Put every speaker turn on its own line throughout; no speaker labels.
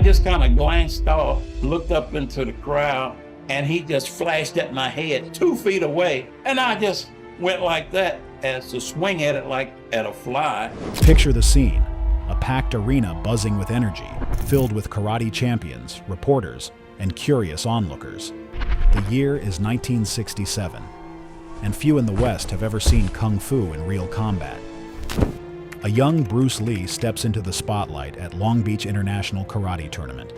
just kind of glanced off, looked up into the crowd, and he just flashed at my head 2 feet away. And I just went like that as to swing at it like at a fly.
Picture the scene, a packed arena buzzing with energy, filled with karate champions, reporters, and curious onlookers. The year is 1967, and few in the West have ever seen Kung Fu in real combat. A young Bruce Lee steps into the spotlight at Long Beach International Karate Tournament.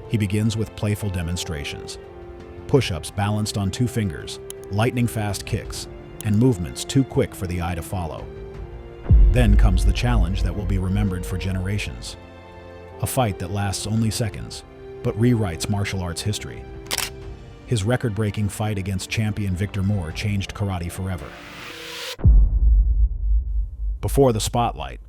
He begins with playful demonstrations. Push-ups balanced on 2 fingers, lightning-fast kicks, and movements too quick for the eye to follow. Then comes the challenge that will be remembered for generations. A fight that lasts only seconds, but rewrites martial arts history. His record-breaking fight against champion Vic Moore changed karate forever. Before the spotlight.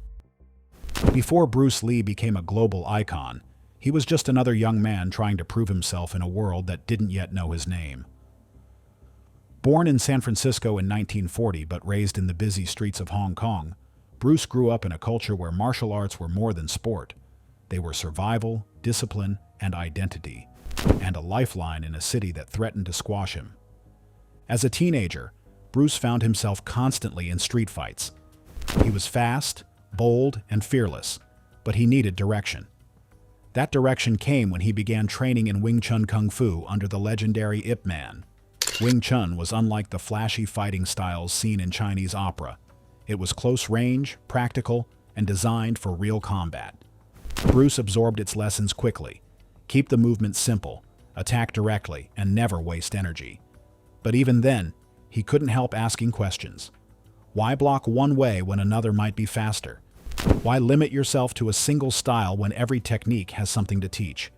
Before Bruce Lee became a global icon, he was just another young man trying to prove himself in a world that didn't yet know his name. Born in San Francisco in 1940 but raised in the busy streets of Hong Kong, Bruce grew up in a culture where martial arts were more than sport. They were survival, discipline, and identity, and a lifeline in a city that threatened to squash him. As a teenager, Bruce found himself constantly in street fights. He was fast, bold, and fearless, but he needed direction. That direction came when he began training in Wing Chun Kung Fu under the legendary Ip Man. Wing Chun was unlike the flashy fighting styles seen in Chinese opera. It was close range, practical, and designed for real combat. Bruce absorbed its lessons quickly. Keep the movement simple, attack directly, and never waste energy. But even then, he couldn't help asking questions. Why block one way when another might be faster? Why limit yourself to a single style when every technique has something to teach?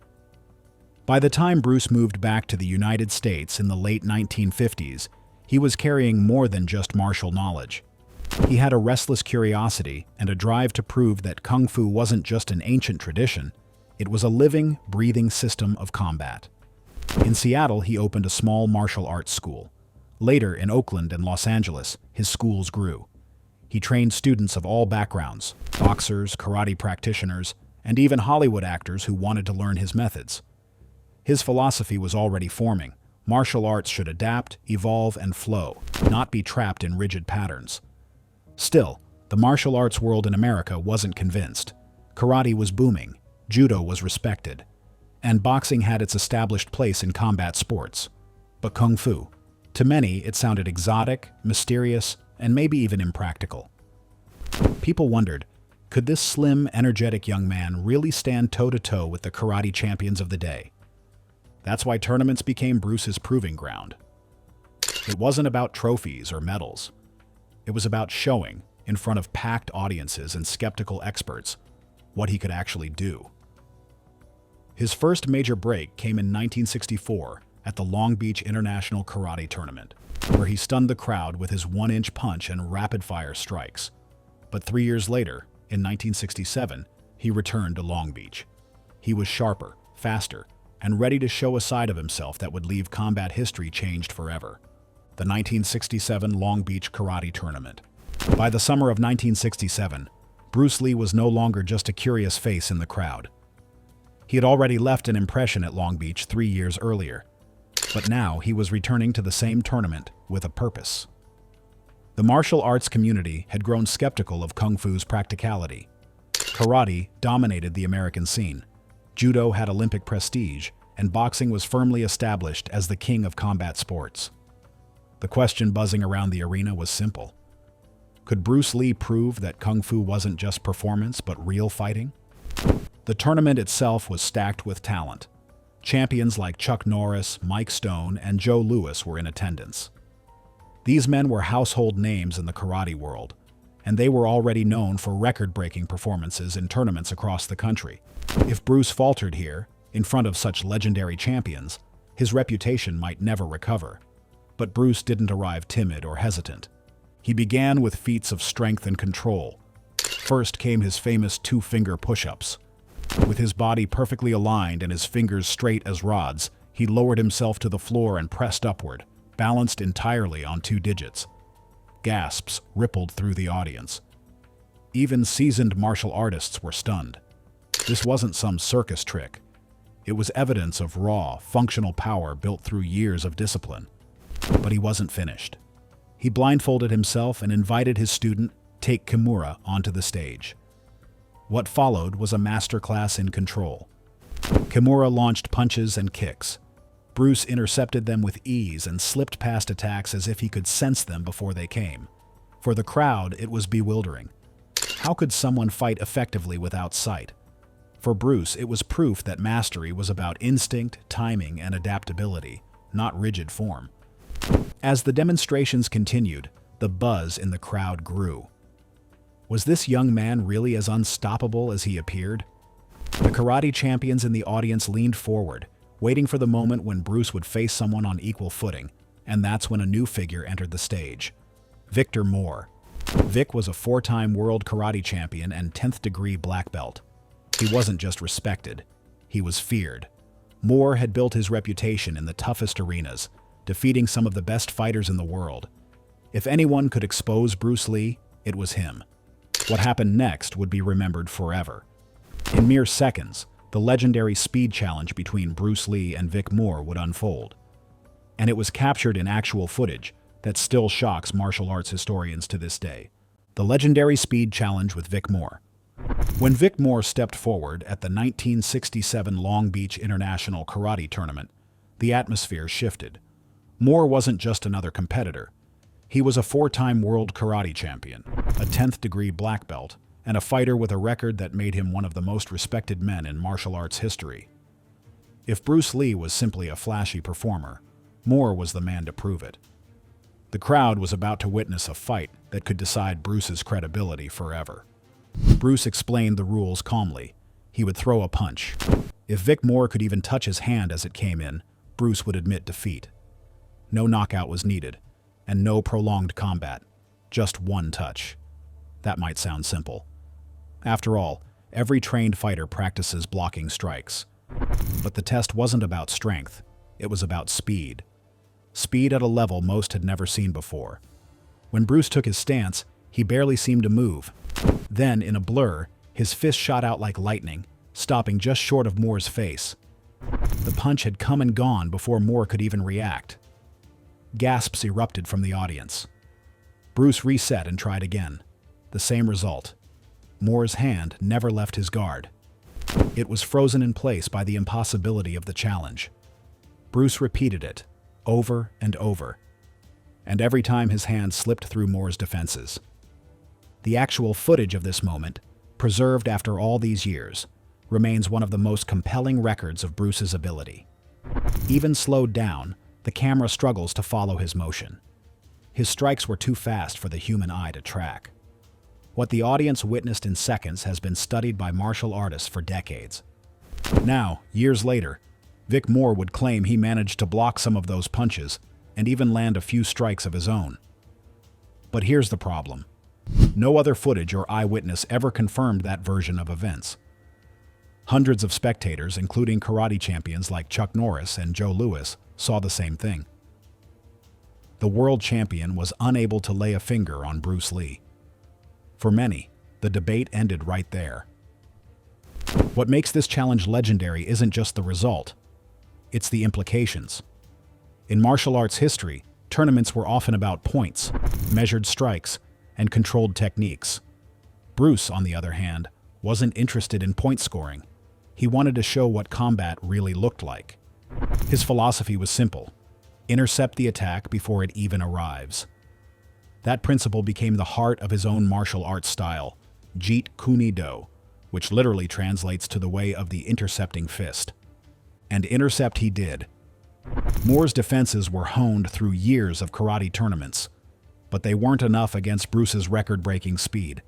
By the time Bruce moved back to the United States in the late 1950s, he was carrying more than just martial knowledge. He had a restless curiosity and a drive to prove that Kung Fu wasn't just an ancient tradition, it was a living, breathing system of combat. In Seattle, he opened a small martial arts school. Later, in Oakland and Los Angeles, his schools grew. He trained students of all backgrounds, boxers, karate practitioners, and even Hollywood actors who wanted to learn his methods. His philosophy was already forming. Martial arts should adapt, evolve, and flow, not be trapped in rigid patterns. Still, the martial arts world in America wasn't convinced. Karate was booming, judo was respected, and boxing had its established place in combat sports. But Kung Fu, to many, it sounded exotic, mysterious, and maybe even impractical. People wondered, could this slim, energetic young man really stand toe-to-toe with the karate champions of the day? That's why tournaments became Bruce's proving ground. It wasn't about trophies or medals. It was about showing, in front of packed audiences and skeptical experts, what he could actually do. His first major break came in 1964 at the Long Beach International Karate Tournament, where he stunned the crowd with his 1-inch punch and rapid-fire strikes. But 3 years later, in 1967, he returned to Long Beach. He was sharper, faster, and ready to show a side of himself that would leave combat history changed forever. The 1967 Long Beach Karate Tournament. By the summer of 1967, Bruce Lee was no longer just a curious face in the crowd. He had already left an impression at Long Beach 3 years earlier, but now he was returning to the same tournament with a purpose. The martial arts community had grown skeptical of Kung Fu's practicality. Karate dominated the American scene. Judo had Olympic prestige, and boxing was firmly established as the king of combat sports. The question buzzing around the arena was simple. Could Bruce Lee prove that Kung Fu wasn't just performance but real fighting? The tournament itself was stacked with talent. Champions like Chuck Norris, Mike Stone, and Joe Louis were in attendance. These men were household names in the karate world, and they were already known for record-breaking performances in tournaments across the country. If Bruce faltered here, in front of such legendary champions, his reputation might never recover. But Bruce didn't arrive timid or hesitant. He began with feats of strength and control. First came his famous 2-finger push-ups. With his body perfectly aligned and his fingers straight as rods, he lowered himself to the floor and pressed upward, balanced entirely on 2 digits. Gasps rippled through the audience. Even seasoned martial artists were stunned. This wasn't some circus trick. It was evidence of raw, functional power built through years of discipline. But he wasn't finished. He blindfolded himself and invited his student, Take Kimura, onto the stage. What followed was a masterclass in control. Kimura launched punches and kicks. Bruce intercepted them with ease and slipped past attacks as if he could sense them before they came. For the crowd, it was bewildering. How could someone fight effectively without sight? For Bruce, it was proof that mastery was about instinct, timing, and adaptability, not rigid form. As the demonstrations continued, the buzz in the crowd grew. Was this young man really as unstoppable as he appeared? The karate champions in the audience leaned forward, waiting for the moment when Bruce would face someone on equal footing, and that's when a new figure entered the stage. Vic Moore. Vic was a 4-time world karate champion and 10th degree black belt. He wasn't just respected, he was feared. Moore had built his reputation in the toughest arenas, defeating some of the best fighters in the world. If anyone could expose Bruce Lee, it was him. What happened next would be remembered forever. In mere seconds, the legendary speed challenge between Bruce Lee and Vic Moore would unfold. And it was captured in actual footage that still shocks martial arts historians to this day. The legendary speed challenge with Vic Moore. When Vic Moore stepped forward at the 1967 Long Beach International Karate Tournament, the atmosphere shifted. Moore wasn't just another competitor. He was a 4-time world karate champion, a 10th degree black belt, and a fighter with a record that made him one of the most respected men in martial arts history. If Bruce Lee was simply a flashy performer, Moore was the man to prove it. The crowd was about to witness a fight that could decide Bruce's credibility forever. Bruce explained the rules calmly. He would throw a punch. If Vic Moore could even touch his hand as it came in, Bruce would admit defeat. No knockout was needed, and no prolonged combat. Just one touch. That might sound simple. After all, every trained fighter practices blocking strikes. But the test wasn't about strength. It was about speed. Speed at a level most had never seen before. When Bruce took his stance, he barely seemed to move. Then, in a blur, his fist shot out like lightning, stopping just short of Moore's face. The punch had come and gone before Moore could even react. Gasps erupted from the audience. Bruce reset and tried again. The same result. Moore's hand never left his guard. It was frozen in place by the impossibility of the challenge. Bruce repeated it, over and over, and every time his hand slipped through Moore's defenses. The actual footage of this moment, preserved after all these years, remains one of the most compelling records of Bruce's ability. Even slowed down, the camera struggles to follow his motion. His strikes were too fast for the human eye to track. What the audience witnessed in seconds has been studied by martial artists for decades. Now, years later, Vic Moore would claim he managed to block some of those punches and even land a few strikes of his own. But here's the problem. No other footage or eyewitness ever confirmed that version of events. Hundreds of spectators, including karate champions like Chuck Norris and Joe Louis, saw the same thing. The world champion was unable to lay a finger on Bruce Lee. For many, the debate ended right there. What makes this challenge legendary isn't just the result, it's the implications. In martial arts history, tournaments were often about points, measured strikes, and controlled techniques. Bruce, on the other hand, wasn't interested in point scoring. He wanted to show what combat really looked like. His philosophy was simple: intercept the attack before it even arrives. That principle became the heart of his own martial arts style, Jeet Kune Do, which literally translates to the way of the intercepting fist. And intercept he did. Moore's defenses were honed through years of karate tournaments, but they weren't enough against Bruce's record-breaking speed.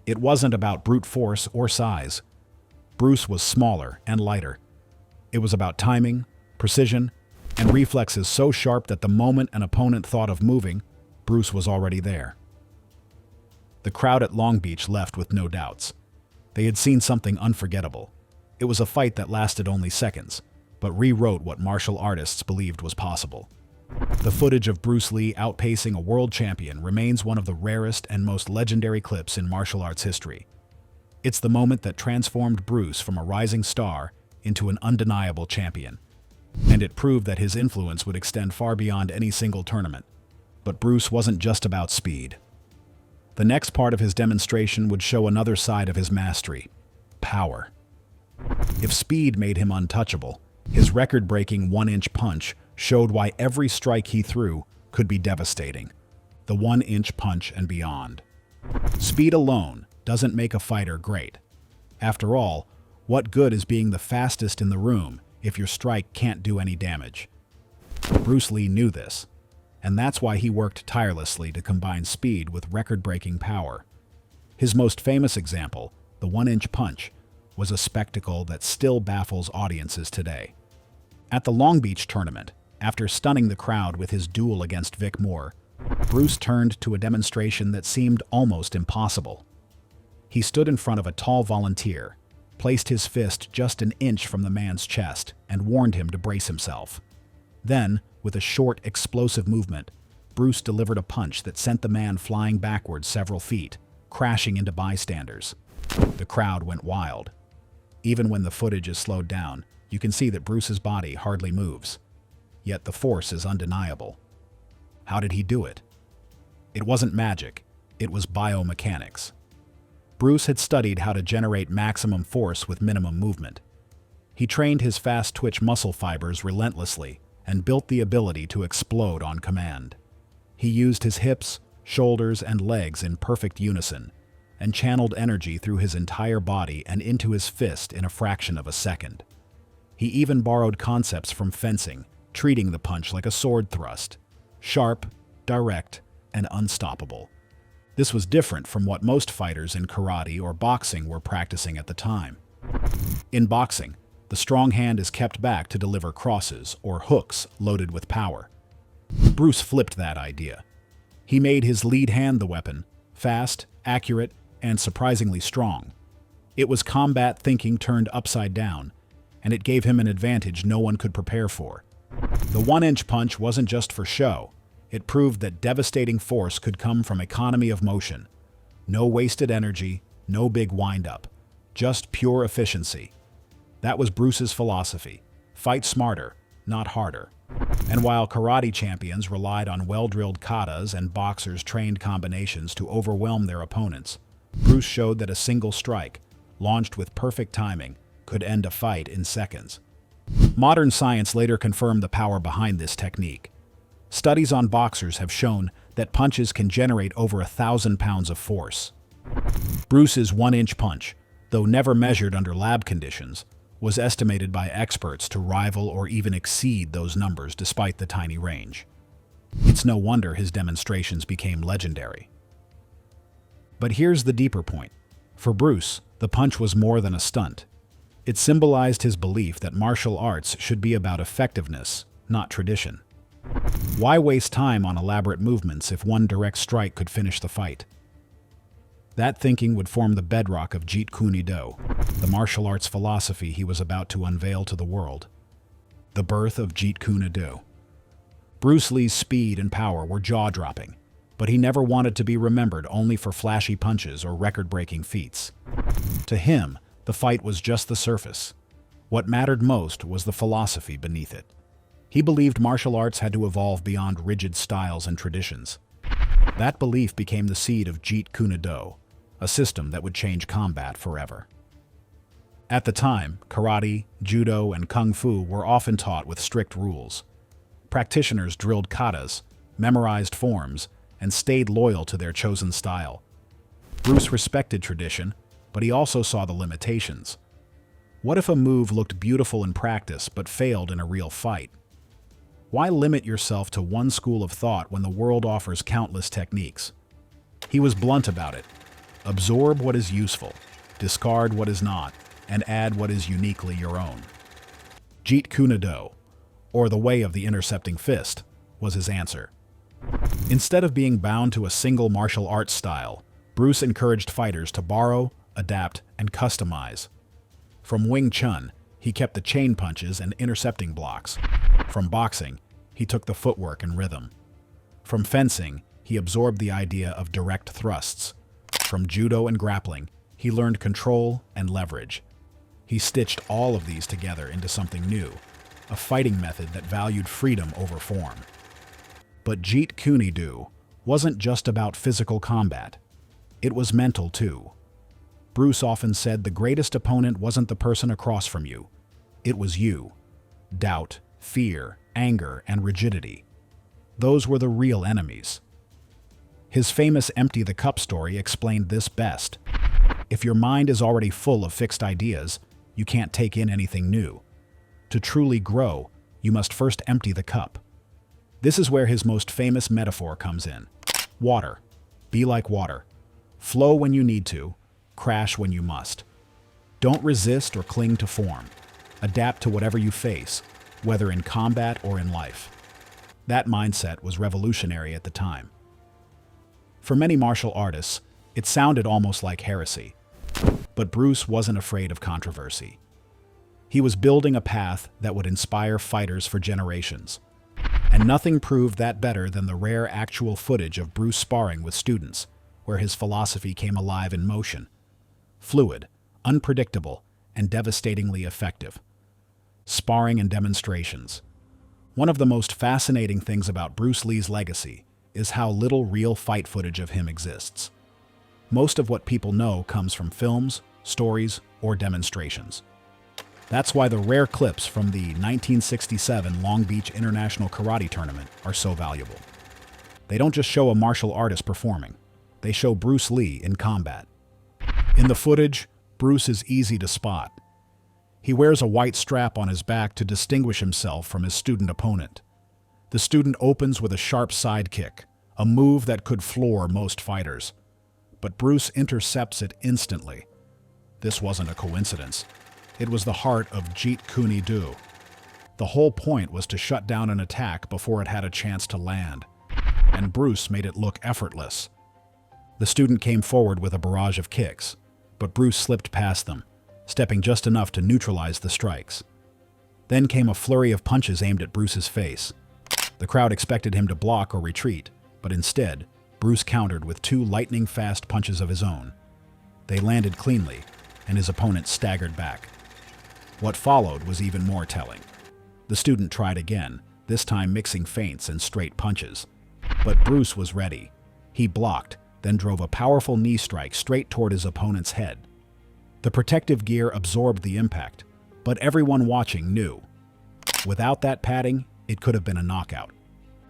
It wasn't about brute force or size. Bruce was smaller and lighter. It was about timing, precision, and reflexes so sharp that the moment an opponent thought of moving, Bruce was already there. The crowd at Long Beach left with no doubts. They had seen something unforgettable. It was a fight that lasted only seconds, but rewrote what martial artists believed was possible. The footage of Bruce Lee outpacing a world champion remains one of the rarest and most legendary clips in martial arts history. It's the moment that transformed Bruce from a rising star into an undeniable champion, and it proved that his influence would extend far beyond any single tournament. But Bruce wasn't just about speed. The next part of his demonstration would show another side of his mastery: power. If speed made him untouchable, his record-breaking one-inch punch showed why every strike he threw could be devastating. The one-inch punch and beyond. Speed alone doesn't make a fighter great. After all, what good is being the fastest in the room if your strike can't do any damage? Bruce Lee knew this, and that's why he worked tirelessly to combine speed with record-breaking power. His most famous example, the one-inch punch, was a spectacle that still baffles audiences today. At the Long Beach tournament, after stunning the crowd with his duel against Vic Moore, Bruce turned to a demonstration that seemed almost impossible. He stood in front of a tall volunteer, placed his fist just an inch from the man's chest, and warned him to brace himself. Then, with a short, explosive movement, Bruce delivered a punch that sent the man flying backwards several feet, crashing into bystanders. The crowd went wild. Even when the footage is slowed down, you can see that Bruce's body hardly moves. Yet the force is undeniable. How did he do it? It wasn't magic, it was biomechanics. Bruce had studied how to generate maximum force with minimum movement. He trained his fast-twitch muscle fibers relentlessly and built the ability to explode on command. He used his hips, shoulders, and legs in perfect unison, and channeled energy through his entire body and into his fist in a fraction of a second. He even borrowed concepts from fencing, treating the punch like a sword thrust: sharp, direct, and unstoppable. This was different from what most fighters in karate or boxing were practicing at the time. In boxing, the strong hand is kept back to deliver crosses or hooks loaded with power. Bruce flipped that idea. He made his lead hand the weapon, fast, accurate, and surprisingly strong. It was combat thinking turned upside down, and it gave him an advantage no one could prepare for. The one-inch punch wasn't just for show. It proved that devastating force could come from economy of motion. No wasted energy, no big wind-up, just pure efficiency. That was Bruce's philosophy: fight smarter, not harder. And while karate champions relied on well-drilled katas and boxers trained combinations to overwhelm their opponents, Bruce showed that a single strike, launched with perfect timing, could end a fight in seconds. Modern science later confirmed the power behind this technique. Studies on boxers have shown that punches can generate over 1,000 pounds of force. Bruce's one-inch punch, though never measured under lab conditions, was estimated by experts to rival or even exceed those numbers despite the tiny range. It's no wonder his demonstrations became legendary. But here's the deeper point. For Bruce, the punch was more than a stunt. It symbolized his belief that martial arts should be about effectiveness, not tradition. Why waste time on elaborate movements if one direct strike could finish the fight? That thinking would form the bedrock of Jeet Kune Do, the martial arts philosophy he was about to unveil to the world. The birth of Jeet Kune Do. Bruce Lee's speed and power were jaw-dropping, but he never wanted to be remembered only for flashy punches or record-breaking feats. To him, the fight was just the surface. What mattered most was the philosophy beneath it. He believed martial arts had to evolve beyond rigid styles and traditions. That belief became the seed of Jeet Kune Do, a system that would change combat forever. At the time, karate, judo, and kung fu were often taught with strict rules. Practitioners drilled katas, memorized forms, and stayed loyal to their chosen style. Bruce respected tradition, but he also saw the limitations. What if a move looked beautiful in practice but failed in a real fight? Why limit yourself to one school of thought when the world offers countless techniques? He was blunt about it. Absorb what is useful, discard what is not, and add what is uniquely your own. Jeet Kune Do, or the way of the intercepting fist, was his answer. Instead of being bound to a single martial arts style, Bruce encouraged fighters to borrow, adapt, and customize. From Wing Chun, he kept the chain punches and intercepting blocks. From boxing, he took the footwork and rhythm. From fencing, he absorbed the idea of direct thrusts. From judo and grappling, he learned control and leverage. He stitched all of these together into something new, a fighting method that valued freedom over form. But Jeet Kune Do wasn't just about physical combat. It was mental too. Bruce often said the greatest opponent wasn't the person across from you. It was you. Doubt, fear, anger, and rigidity. Those were the real enemies. His famous Empty the Cup story explained this best. If your mind is already full of fixed ideas, you can't take in anything new. To truly grow, you must first empty the cup. This is where his most famous metaphor comes in. Water. Be like water. Flow when you need to, crash when you must. Don't resist or cling to form. Adapt to whatever you face, whether in combat or in life. That mindset was revolutionary at the time. For many martial artists, it sounded almost like heresy. But Bruce wasn't afraid of controversy. He was building a path that would inspire fighters for generations. And nothing proved that better than the rare actual footage of Bruce sparring with students, where his philosophy came alive in motion. Fluid, unpredictable, and devastatingly effective. Sparring and demonstrations. One of the most fascinating things about Bruce Lee's legacy is how little real fight footage of him exists. Most of what people know comes from films, stories, or demonstrations. That's why the rare clips from the 1967 Long Beach International Karate Tournament are so valuable. They don't just show a martial artist performing, they show Bruce Lee in combat. In the footage, Bruce is easy to spot. He wears a white strap on his back to distinguish himself from his student opponent. The student opens with a sharp side kick, a move that could floor most fighters. But Bruce intercepts it instantly. This wasn't a coincidence. It was the heart of Jeet Kune Do. The whole point was to shut down an attack before it had a chance to land. And Bruce made it look effortless. The student came forward with a barrage of kicks, but Bruce slipped past them, stepping just enough to neutralize the strikes. Then came a flurry of punches aimed at Bruce's face. The crowd expected him to block or retreat, but instead, Bruce countered with 2 lightning-fast punches of his own. They landed cleanly, and his opponent staggered back. What followed was even more telling. The student tried again, this time mixing feints and straight punches. But Bruce was ready. He blocked, then drove a powerful knee strike straight toward his opponent's head. The protective gear absorbed the impact, but everyone watching knew. Without that padding, it could have been a knockout.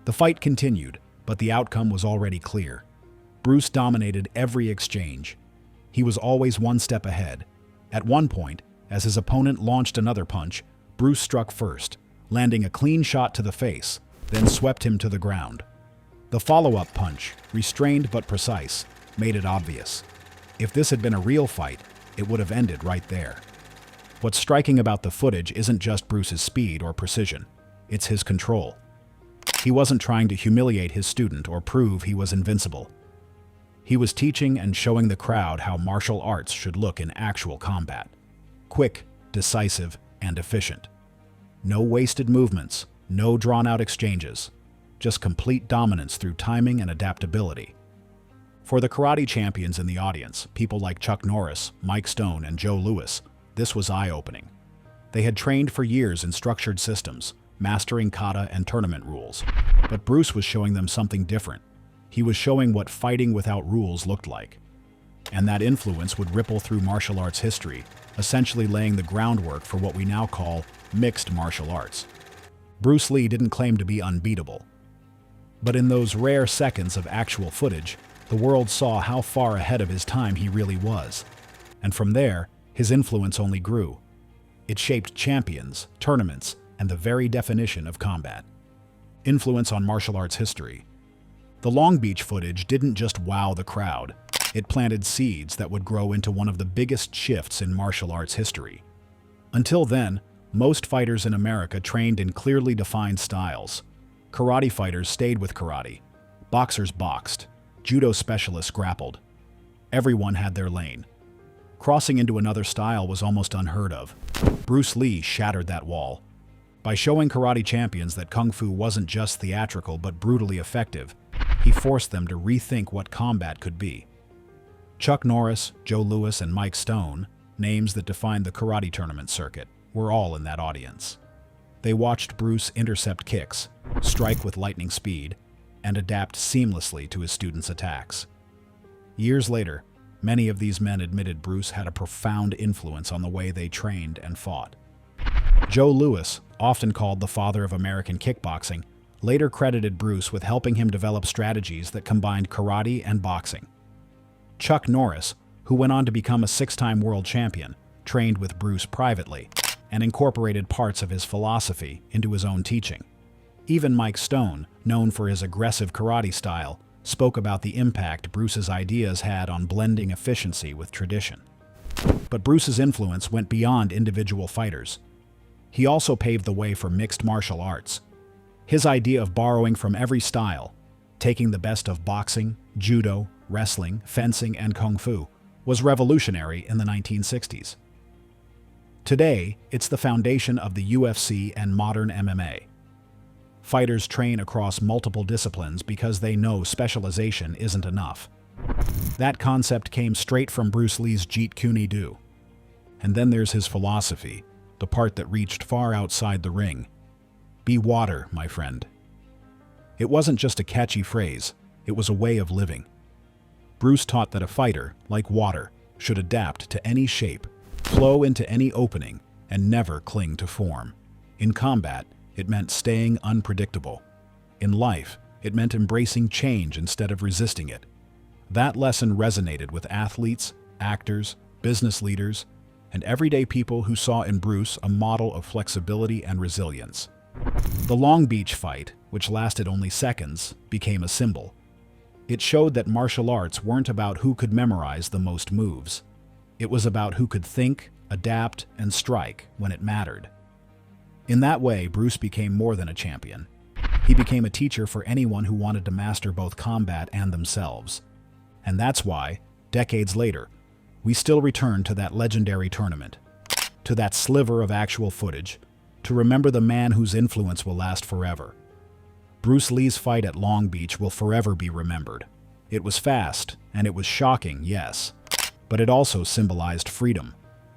The fight continued, but the outcome was already clear. Bruce dominated every exchange. He was always one step ahead. At one point, as his opponent launched another punch, Bruce struck first, landing a clean shot to the face, then swept him to the ground. The follow-up punch, restrained but precise, made it obvious. If this had been a real fight, it would have ended right there. What's striking about the footage isn't just Bruce's speed or precision, it's his control. He wasn't trying to humiliate his student or prove he was invincible. He was teaching and showing the crowd how martial arts should look in actual combat. Quick, decisive, and efficient. No wasted movements, no drawn-out exchanges, just complete dominance through timing and adaptability. For the karate champions in the audience, people like Chuck Norris, Mike Stone, and Joe Louis, this was eye-opening. They had trained for years in structured systems, mastering kata and tournament rules. But Bruce was showing them something different. He was showing what fighting without rules looked like. And that influence would ripple through martial arts history, essentially laying the groundwork for what we now call mixed martial arts. Bruce Lee didn't claim to be unbeatable. But in those rare seconds of actual footage, the world saw how far ahead of his time he really was. And from there, his influence only grew. It shaped champions, tournaments, and the very definition of combat. Influence on martial arts history. The Long Beach footage didn't just wow the crowd. It planted seeds that would grow into one of the biggest shifts in martial arts history. Until then, most fighters in America trained in clearly defined styles. Karate fighters stayed with karate. Boxers boxed. Judo specialists grappled. Everyone had their lane. Crossing into another style was almost unheard of. Bruce Lee shattered that wall. By showing karate champions that kung fu wasn't just theatrical but brutally effective, he forced them to rethink what combat could be. Chuck Norris, Joe Louis, and Mike Stone, names that defined the karate tournament circuit, were all in that audience. They watched Bruce intercept kicks, strike with lightning speed, and adapt seamlessly to his students' attacks. Years later, many of these men admitted Bruce had a profound influence on the way they trained and fought. Joe Louis, often called the father of American kickboxing, later credited Bruce with helping him develop strategies that combined karate and boxing. Chuck Norris, who went on to become a 6-time world champion, trained with Bruce privately and incorporated parts of his philosophy into his own teaching. Even Mike Stone, known for his aggressive karate style, spoke about the impact Bruce's ideas had on blending efficiency with tradition. But Bruce's influence went beyond individual fighters. He also paved the way for mixed martial arts. His idea of borrowing from every style, taking the best of boxing, judo, wrestling, fencing, and kung fu, was revolutionary in the 1960s. Today, it's the foundation of the UFC and modern MMA. Fighters train across multiple disciplines because they know specialization isn't enough. That concept came straight from Bruce Lee's Jeet Kune Do. And then there's his philosophy, the part that reached far outside the ring. Be water, my friend. It wasn't just a catchy phrase, it was a way of living. Bruce taught that a fighter, like water, should adapt to any shape, flow into any opening, and never cling to form. In combat, it meant staying unpredictable. In life, it meant embracing change instead of resisting it. That lesson resonated with athletes, actors, business leaders, and everyday people who saw in Bruce a model of flexibility and resilience. The Long Beach fight, which lasted only seconds, became a symbol. It showed that martial arts weren't about who could memorize the most moves. It was about who could think, adapt, and strike when it mattered. In that way, Bruce became more than a champion. He became a teacher for anyone who wanted to master both combat and themselves. And that's why, decades later, we still return to that legendary tournament, to that sliver of actual footage, to remember the man whose influence will last forever. Bruce Lee's fight at Long Beach will forever be remembered. It was fast, and it was shocking, yes, but it also symbolized freedom.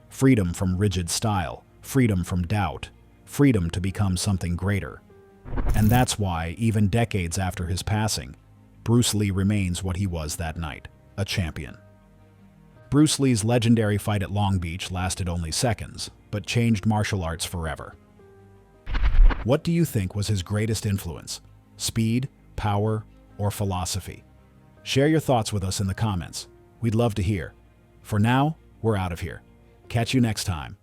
Freedom from rigid style, freedom from doubt, freedom to become something greater. And that's why, even decades after his passing, Bruce Lee remains what he was that night, a champion. Bruce Lee's legendary fight at Long Beach lasted only seconds, but changed martial arts forever. What do you think was his greatest influence? Speed, power, or philosophy? Share your thoughts with us in the comments. We'd love to hear. For now, we're out of here. Catch you next time.